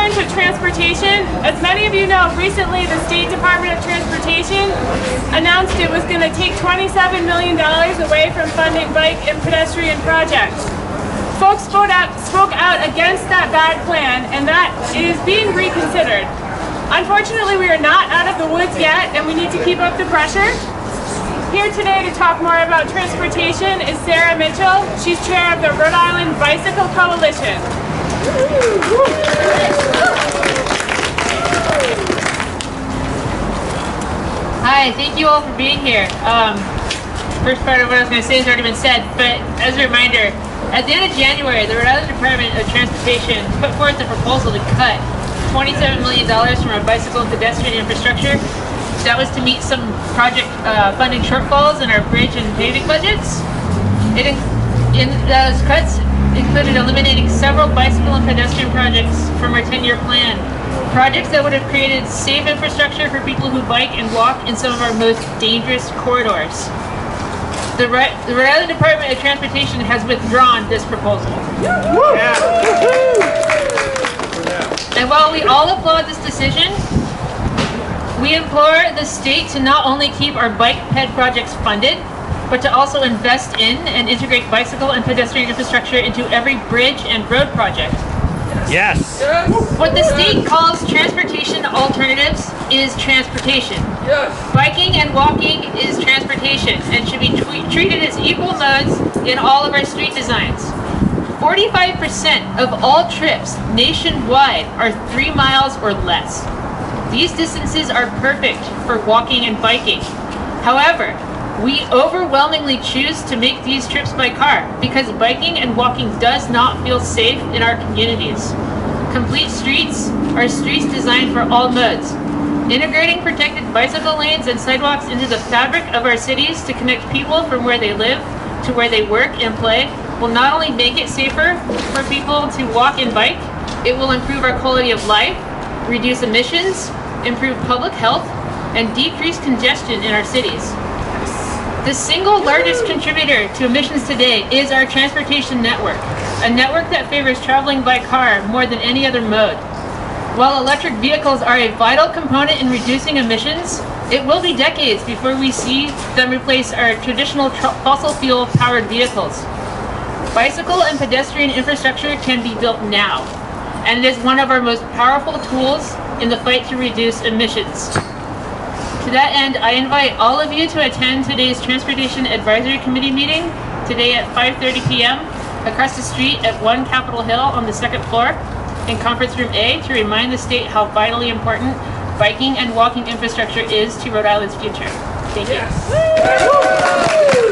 turn to transportation. As many of you know, recently the State Department of Transportation announced it was going to take $27 million away from funding bike and pedestrian projects. Folks spoke out against that bad plan, and that is being reconsidered. Unfortunately, we are not out of the woods yet, and we need to keep up the pressure. Here today to talk more about transportation is Sara Mitchell. She's chair of the Rhode Island Bicycle Coalition. Hi, thank you all for being here. First part of what I was going to say has already been said, but as a reminder, at the end of January, the Rhode Island Department of Transportation put forth a proposal to cut $27 million from our bicycle and pedestrian infrastructure. That was to meet some project funding shortfalls in our bridge and paving budgets. In those cuts included eliminating several bicycle and pedestrian projects from our 10-year plan. Projects that would have created safe infrastructure for people who bike and walk in some of our most dangerous corridors. The Rhode Island Department of Transportation has withdrawn this proposal. Yeah. And while we all applaud this decision, we implore the state to not only keep our bike ped projects funded, but to also invest in and integrate bicycle and pedestrian infrastructure into every bridge and road project. Yes. What the state calls transportation alternatives is transportation. Yes. Biking and walking is transportation and should be treated as equal modes in all of our street designs. 45% of all trips nationwide are 3 miles or less. These distances are perfect for walking and biking. However, we overwhelmingly choose to make these trips by car because biking and walking does not feel safe in our communities. Complete streets are streets designed for all modes. Integrating protected bicycle lanes and sidewalks into the fabric of our cities to connect people from where they live to where they work and play will not only make it safer for people to walk and bike, it will improve our quality of life, reduce emissions, improve public health, and decrease congestion in our cities. The single largest contributor to emissions today is our transportation network, a network that favors traveling by car more than any other mode. While electric vehicles are a vital component in reducing emissions, it will be decades before we see them replace our traditional fossil fuel powered vehicles. Bicycle and pedestrian infrastructure can be built now, and it is one of our most powerful tools in the fight to reduce emissions. To that end, I invite all of you to attend today's Transportation Advisory Committee meeting today at 5:30 p.m. across the street at 1 Capitol Hill on the 2nd floor in Conference Room A to remind the state how vitally important biking and walking infrastructure is to Rhode Island's future. Thank you.